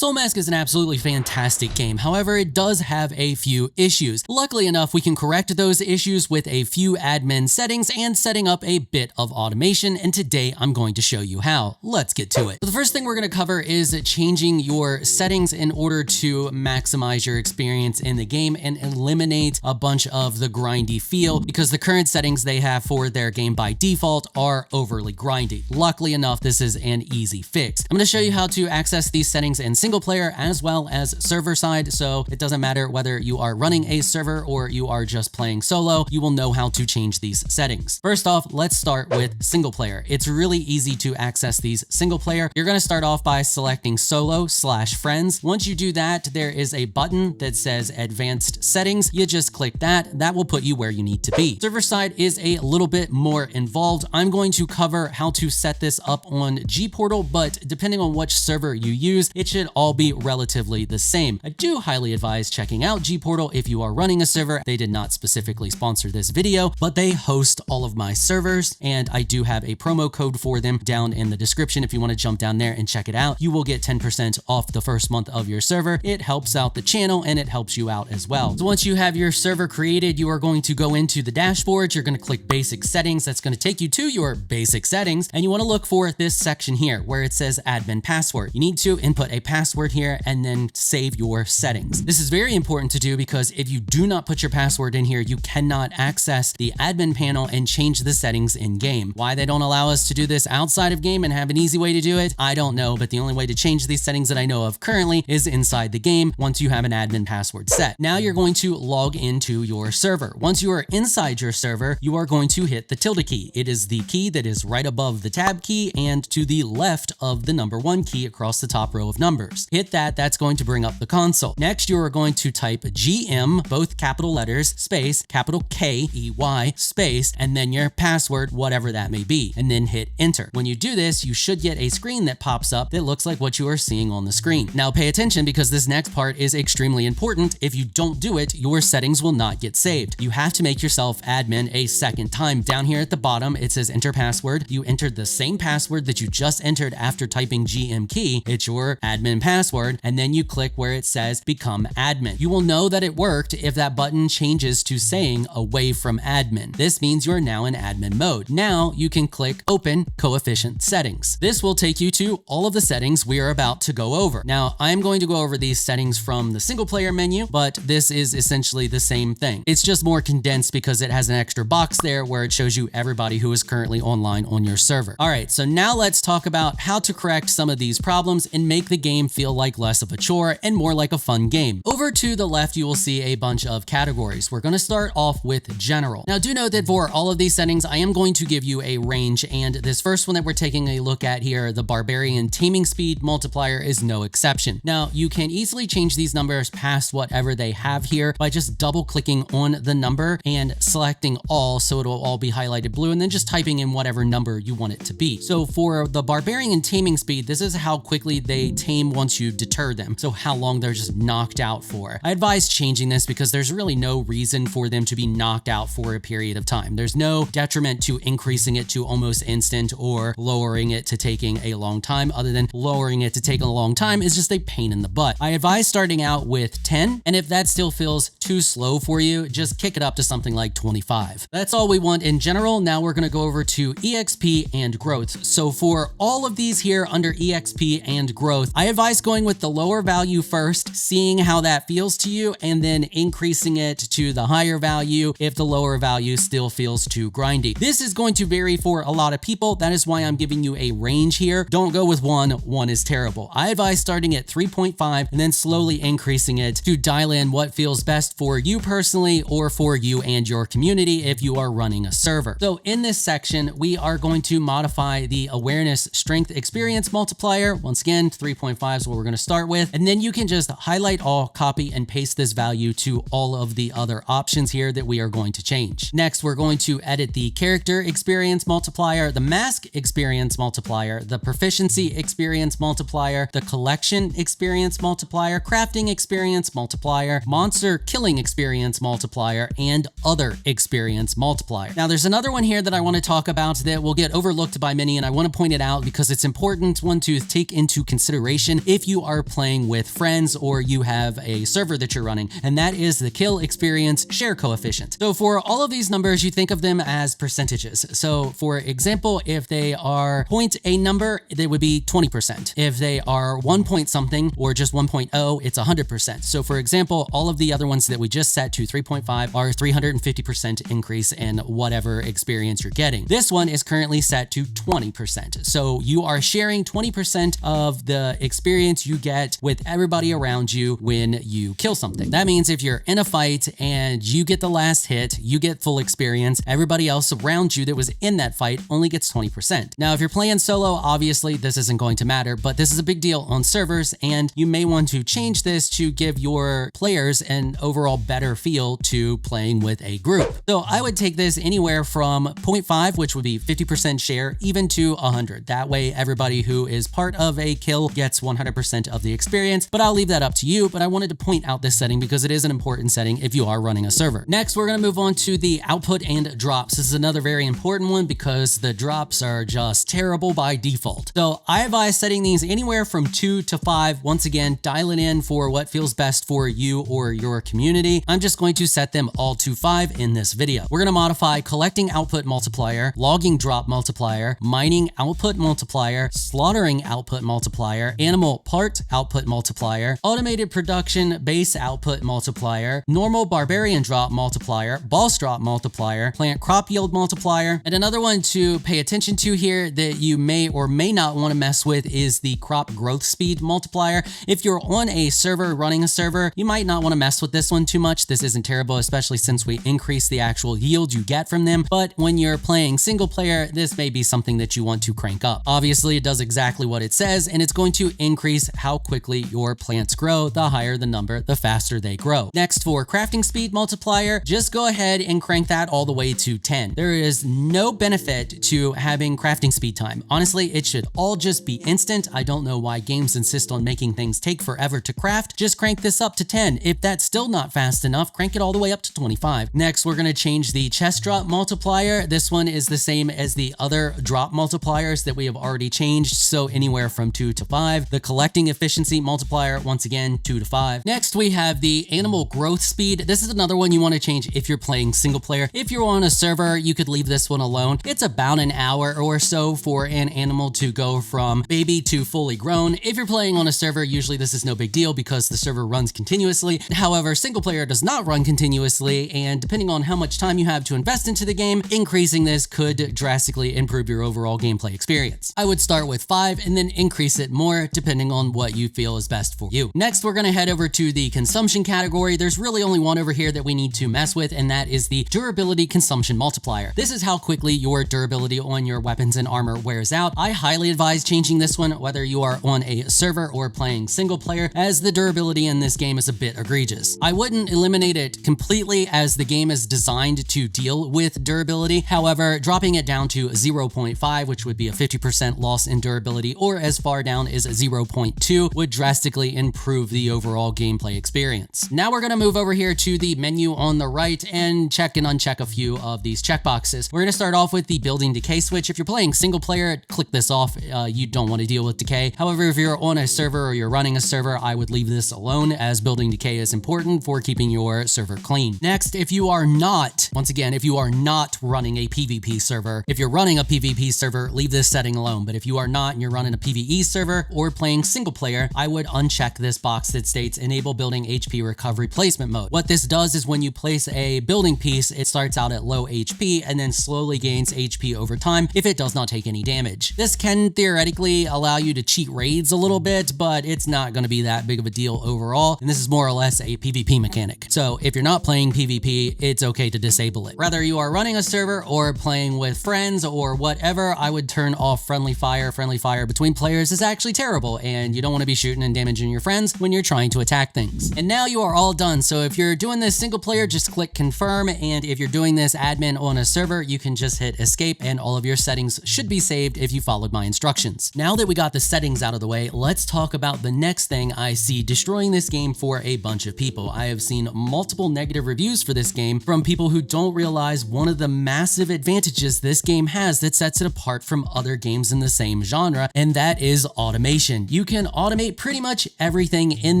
SoulMask is an absolutely fantastic game. However, it does have a few issues. Luckily enough, we can correct those issues with a few admin settings and setting up a bit of automation, and today I'm going to show you how. Let's get to it. So the first thing we're going to cover is changing your settings in order to maximize your experience in the game and eliminate a bunch of the grindy feel, because the current settings they have for their game by default are overly grindy. Luckily enough, this is an easy fix. I'm going to show you how to access these settings in single player as well as server side, so it doesn't matter whether you are running a server or you are just playing solo, you will know how to change these settings. First off, let's start with single player. It's really easy to access these single player. You're going to start off by selecting solo/friends. Once you do that, there is a button that says advanced settings. You just click that. That will put you where you need to be. Server side is a little bit more involved. I'm going to cover how to set this up on ggportal, but depending on which server you use, it should all be relatively the same. I do highly advise checking out ggportal if you are running a server. They did not specifically sponsor this video, but they host all of my servers, and I do have a promo code for them down in the description. If you want to jump down there and check it out, you will get 10% off the first month of your server. It helps out the channel and it helps you out as well. So once you have your server created, you are going to go into the dashboard. You're going to click basic settings. That's going to take you to your basic settings, and you want to look for this section here where it says admin password. You need to input a password here and then save your settings. This is very important to do because if you do not put your password in here, you cannot access the admin panel and change the settings in game. Why they don't allow us to do this outside of game and have an easy way to do it, I don't know, but the only way to change these settings that I know of currently is inside the game once you have an admin password set. Now you're going to log into your server. Once you are inside your server, you are going to hit the tilde key. It is the key that is right above the tab key and to the left of the number 1 key across the top row of numbers. Hit that, that's going to bring up the console. Next, you are going to type GM, both capital letters, space, capital K-E-Y, space, and then your password, whatever that may be, and then hit enter. When you do this, you should get a screen that pops up that looks like what you are seeing on the screen. Now pay attention because this next part is extremely important. If you don't do it, your settings will not get saved. You have to make yourself admin a second time. Down here at the bottom, it says enter password. You entered the same password that you just entered after typing GM key. It's your admin password, and then you click where it says become admin. You will know that it worked if that button changes to saying away from admin. This means you're now in admin mode. Now you can click open coefficient settings. This will take you to all of the settings we are about to go over. Now I'm going to go over these settings from the single player menu, but this is essentially the same thing. It's just more condensed because it has an extra box there where it shows you everybody who is currently online on your server. All right, so now let's talk about how to correct some of these problems and make the game feel like less of a chore and more like a fun game. Over to the left, you will see a bunch of categories. We're going to start off with general. Now do note that for all of these settings, I am going to give you a range, and this first one that we're taking a look at here, the barbarian taming speed multiplier, is no exception. Now you can easily change these numbers past whatever they have here by just double clicking on the number and selecting all, so it'll all be highlighted blue, and then just typing in whatever number you want it to be. So for the barbarian taming speed, this is how quickly they tame once you deter them, so how long they're just knocked out for. I advise changing this because there's really no reason for them to be knocked out for a period of time. There's no detriment to increasing it to almost instant or lowering it to taking a long time, other than lowering it to take a long time is just a pain in the butt. I advise starting out with 10, and if that still feels too slow for you, just kick it up to something like 25. That's all we want in general. Now we're going to go over to EXP and growth. So for all of these here under EXP and growth, I advise going with the lower value first, seeing how that feels to you, and then increasing it to the higher value if the lower value still feels too grindy. This is going to vary for a lot of people. That is why I'm giving you a range here. Don't go with one is terrible. I advise starting at 3.5 and then slowly increasing it to dial in what feels best for you personally or for you and your community if you are running a server. So in this section, we are going to modify the awareness strength experience multiplier. Once again, 3.5 is what we're going to start with. And then you can just highlight all, copy and paste this value to all of the other options here that we are going to change. Next, we're going to edit the character experience multiplier, the mask experience multiplier, the proficiency experience multiplier, the collection experience multiplier, crafting experience multiplier, monster killing experience multiplier, and other experience multiplier. Now there's another one here that I want to talk about that will get overlooked by many, and I want to point it out because it's important one to take into consideration. if you are playing with friends or you have a server that you're running, and that is the kill experience share coefficient. So for all of these numbers, you think of them as percentages. So for example, if they are point a number, they would be 20%. If they are 1 point something or just 1.0, it's 100%. So for example, all of the other ones that we just set to 3.5 are 350% increase in whatever experience you're getting. This one is currently set to 20%. So you are sharing 20% of the experience you get with everybody around you when you kill something. That means if you're in a fight and you get the last hit, you get full experience. Everybody else around you that was in that fight only gets 20%. Now, if you're playing solo, obviously this isn't going to matter, but this is a big deal on servers, and you may want to change this to give your players an overall better feel to playing with a group. So I would take this anywhere from 0.5, which would be 50% share, even to 100. That way, everybody who is part of a kill gets 100% of the experience, but I'll leave that up to you. But I wanted to point out this setting because it is an important setting if you are running a server. Next, we're going to move on to the output and drops. This is another very important one because the drops are just terrible by default. So I advise setting these anywhere from 2 to 5. Once again, dial it in for what feels best for you or your community. I'm just going to set them all to 5 in this video. We're going to modify collecting output multiplier, logging drop multiplier, mining output multiplier, slaughtering output multiplier, animal part output multiplier, automated production base output multiplier, normal barbarian drop multiplier, boss drop multiplier, plant crop yield multiplier. And another one to pay attention to here that you may or may not want to mess with is the crop growth speed multiplier. If you're on a server running a server, you might not want to mess with this one too much. This isn't terrible, especially since we increase the actual yield you get from them. But when you're playing single player, this may be something that you want to crank up. Obviously, it does exactly what it says, and it's going to increase how quickly your plants grow. The higher the number, the faster they grow. Next, for crafting speed multiplier, just go ahead and crank that all the way to 10. There is no benefit to having crafting speed time. Honestly, it should all just be instant. I don't know why games insist on making things take forever to craft. Just crank this up to 10. If that's still not fast enough, crank it all the way up to 25. Next, we're going to change the chest drop multiplier. This one is the same as the other drop multipliers that we have already changed, so anywhere from 2 to 5. The collecting efficiency multiplier, once again, 2 to 5. Next, we have the animal growth speed. This is another one you want to change if you're playing single player. If you're on a server, you could leave this one alone. It's about an hour or so for an animal to go from baby to fully grown. If you're playing on a server, usually this is no big deal because the server runs continuously. However, single player does not run continuously, and depending on how much time you have to invest into the game, increasing this could drastically improve your overall gameplay experience. I would start with 5 and then increase it more depending on what you feel is best for you. Next, we're going to head over to the consumption category. There's really only one over here that we need to mess with, and that is the durability consumption multiplier. This is how quickly your durability on your weapons and armor wears out. I highly advise changing this one whether you are on a server or playing single player, as the durability in this game is a bit egregious. I wouldn't eliminate it completely as the game is designed to deal with durability. However, dropping it down to 0.5, which would be a 50% loss in durability, or as far down as 0.2 would drastically improve the overall gameplay experience. Now we're going to move over here to the menu on the right and check and uncheck a few of these checkboxes. We're going to start off with the building decay switch. If you're playing single player, click this off. You don't want to deal with decay. However, if you're on a server or you're running a server, I would leave this alone, as building decay is important for keeping your server clean. Next, if you are not, once again, if you are not running a PvP server, if you're running a PvP server, leave this setting alone. But if you are not and you're running a PvE server or playing single player, I would uncheck this box that states enable building HP recovery placement mode. What this does is when you place a building piece, it starts out at low HP and then slowly gains HP over time if it does not take any damage. This can theoretically allow you to cheat raids a little bit, but it's not going to be that big of a deal overall. And this is more or less a PvP mechanic. So if you're not playing PvP, it's okay to disable it. Whether you are running a server or playing with friends or whatever, I would turn off friendly fire. Friendly fire between players is actually terrible, and you don't want to be shooting and damaging your friends when you're trying to attack things. And now you are all done. So if you're doing this single player, just click confirm. And if you're doing this admin on a server, you can just hit escape and all of your settings should be saved if you followed my instructions. Now that we got the settings out of the way, let's talk about the next thing I see destroying this game for a bunch of people. I have seen multiple negative reviews for this game from people who don't realize one of the massive advantages this game has that sets it apart from other games in the same genre, and that is automation. you can automate pretty much everything in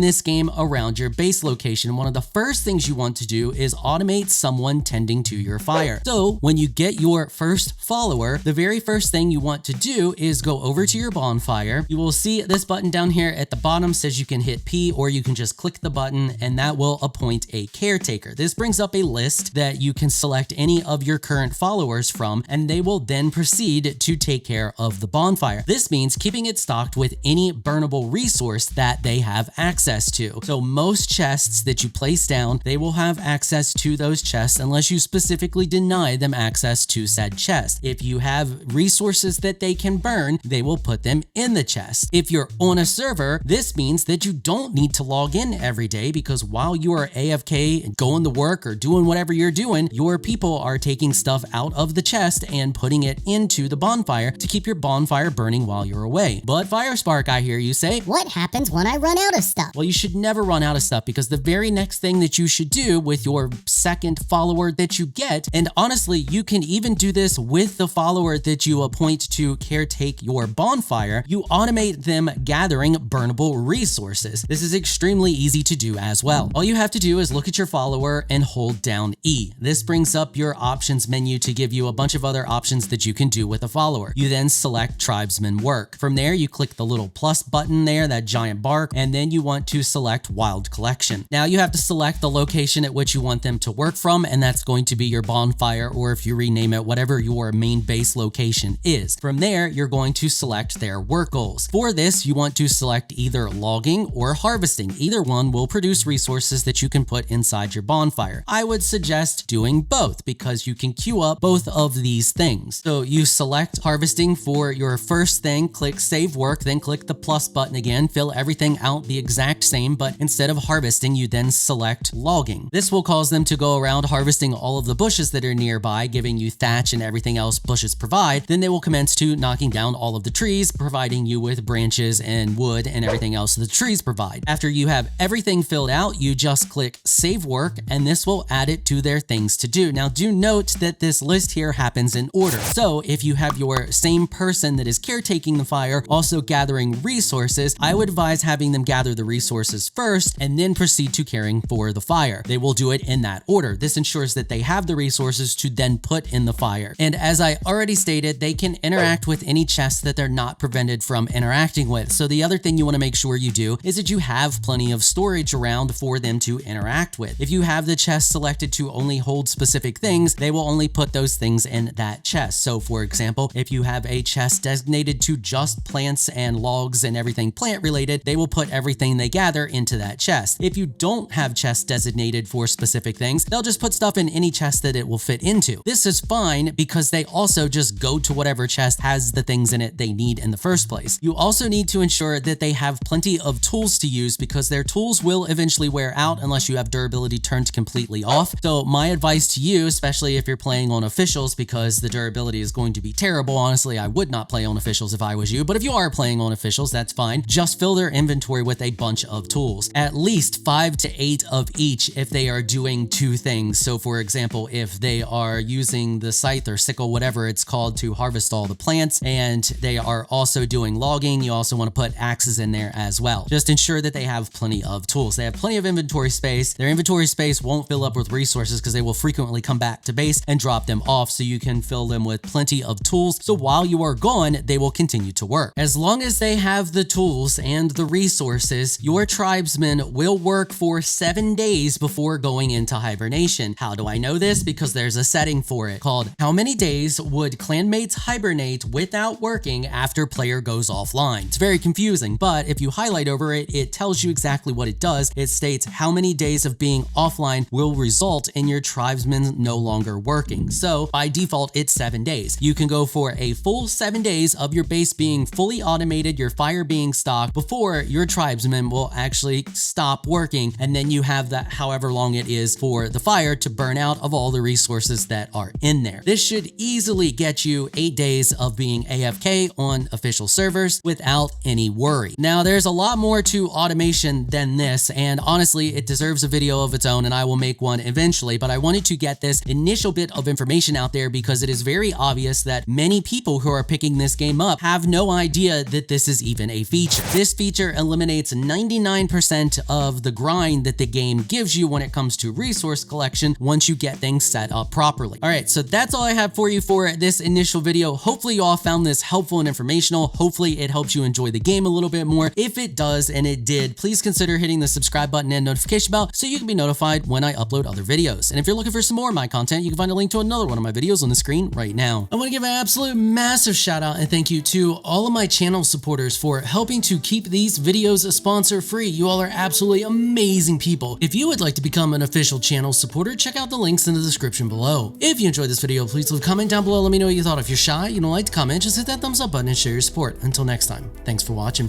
this game around your base location. One of the first things you want to do is automate someone tending to your fire. So when you get your first follower, the very first thing you want to do is go over to your bonfire. You will see this button down here at the bottom says you can hit P, or you can just click the button and that will appoint a caretaker. This brings up a list that you can select any of your current followers from, and they will then proceed to take care of the bonfire. This means keeping it stocked with any burnable resource that they have access to. So most chests that you place down, they will have access to those chests unless you specifically deny them access to said chest. If you have resources that they can burn, they will put them in the chest. If you're on a server, this means that you don't need to log in every day, because while you are AFK and going to work or doing whatever you're doing, your people are taking stuff out of the chest and putting it into the bonfire to keep your bonfire burning while you're away. But Firespark, I hear you say, what happens when I run out of stuff? Well, you should never run out of stuff, because the very next thing that you should do with your second follower that you get, and honestly, you can even do this with the follower that you appoint to caretake your bonfire, you automate them gathering burnable resources. This is extremely easy to do as well. All you have to do is look at your follower and hold down E. This brings up your options menu to give you a bunch of other options that you can do with a follower. You then select tribesman work. From there, you click the little plus button there, that giant bark, and then you want to select wild collection. Now you have to select the location at which you want them to work from, and that's going to be your bonfire, or if you rename it, whatever your main base location is. From there, you're going to select their work goals. For this, you want to select either logging or harvesting. Either one will produce resources that you can put inside your bonfire. I would suggest doing both, because you can queue up both of these things. So you select harvesting for your first thing, click save work, then click the plus button again, fill everything out the exact same, but instead of harvesting, you then select logging. This will cause them to go around harvesting all of the bushes that are nearby, giving you thatch and everything else bushes provide. Then they will commence to knocking down all of the trees, providing you with branches and wood and everything else the trees provide. After you have everything filled out, you just click save work, and this will add it to their things to do. Now do note that this list here happens in order. So if you have your same person that is caretaking the fire also gathering resources, I would advise having them gather the resources first and then proceed to caring for the fire. They will do it in that order. This ensures that they have the resources to then put in the fire. And as I already stated, they can interact with any chests that they're not prevented from interacting with. So the other thing you want to make sure you do is that you have plenty of storage around for them to interact with. If you have the chest selected to only hold specific things, they will only put those things in that chest. So for example, if you have a chest designated to just plants and logs and everything plant related, they will put everything they gather into that chest. If you don't have chests designated for specific things, they'll just put stuff in any chest that it will fit into. This is fine because they also just go to whatever chest has the things in it they need in the first place. You also need to ensure that they have plenty of tools to use, because their tools will eventually wear out unless you have durability turned completely off. So my advice to you, especially if you're playing on officials, because the durability is going to be terrible. Honestly, I would not play on officials if I was you, but if you are playing on officials, that's fine. Just fill their inventory with a bunch of tools, at least 5 to 8 of each if they are doing 2 things. So for example, if they are using the scythe or sickle, whatever it's called, to harvest all the plants, and they are also doing logging, you also want to put axes in there as well. Just ensure that they have plenty of tools. They have plenty of inventory space. Their inventory space won't fill up with resources because they will frequently come back to base and drop them off, so you can fill them with plenty of tools. So while you are gone, they will continue to work. As long as they have the tools and the resources, your tribesmen will work for 7 days before going into hibernation. How do I know this? Because there's a setting for it called how many days would clanmates hibernate without working after player goes offline. It's very confusing, but if you highlight over it, it tells you exactly what it does. It states how many days of being offline will result in your tribesmen no longer working. So by default, it's 7 days. You can go for a full 7 days of your base being fully automated, your fire being stocked, before your tribesmen will actually stop working, and then you have that however long it is for the fire to burn out of all the resources that are in there. This should easily get you 8 days of being AFK on official servers without any worry. Now, there's a lot more to automation than this, and honestly, it deserves a video of its own, and I will make one eventually, but I wanted to get this initial bit of information out there because it is very obvious that many people who are picking this game up have no idea that this is even in a feature. This feature eliminates 99% of the grind that the game gives you when it comes to resource collection once you get things set up properly. All right, so that's all I have for you for this initial video. Hopefully you all found this helpful and informational. Hopefully it helps you enjoy the game a little bit more. If it does, and it did, please consider hitting the subscribe button and notification bell so you can be notified when I upload other videos. And if you're looking for some more of my content, you can find a link to another one of my videos on the screen right now. I want to give an absolute massive shout out and thank you to all of my channel supporters for helping to keep these videos sponsor free. You all are absolutely amazing people. If you would like to become an official channel supporter, check out the links in the description below. If you enjoyed this video, please leave a comment down below. Let me know what you thought. If you're shy, you don't like to comment, just hit that thumbs up button and share your support. Until next time, thanks for watching.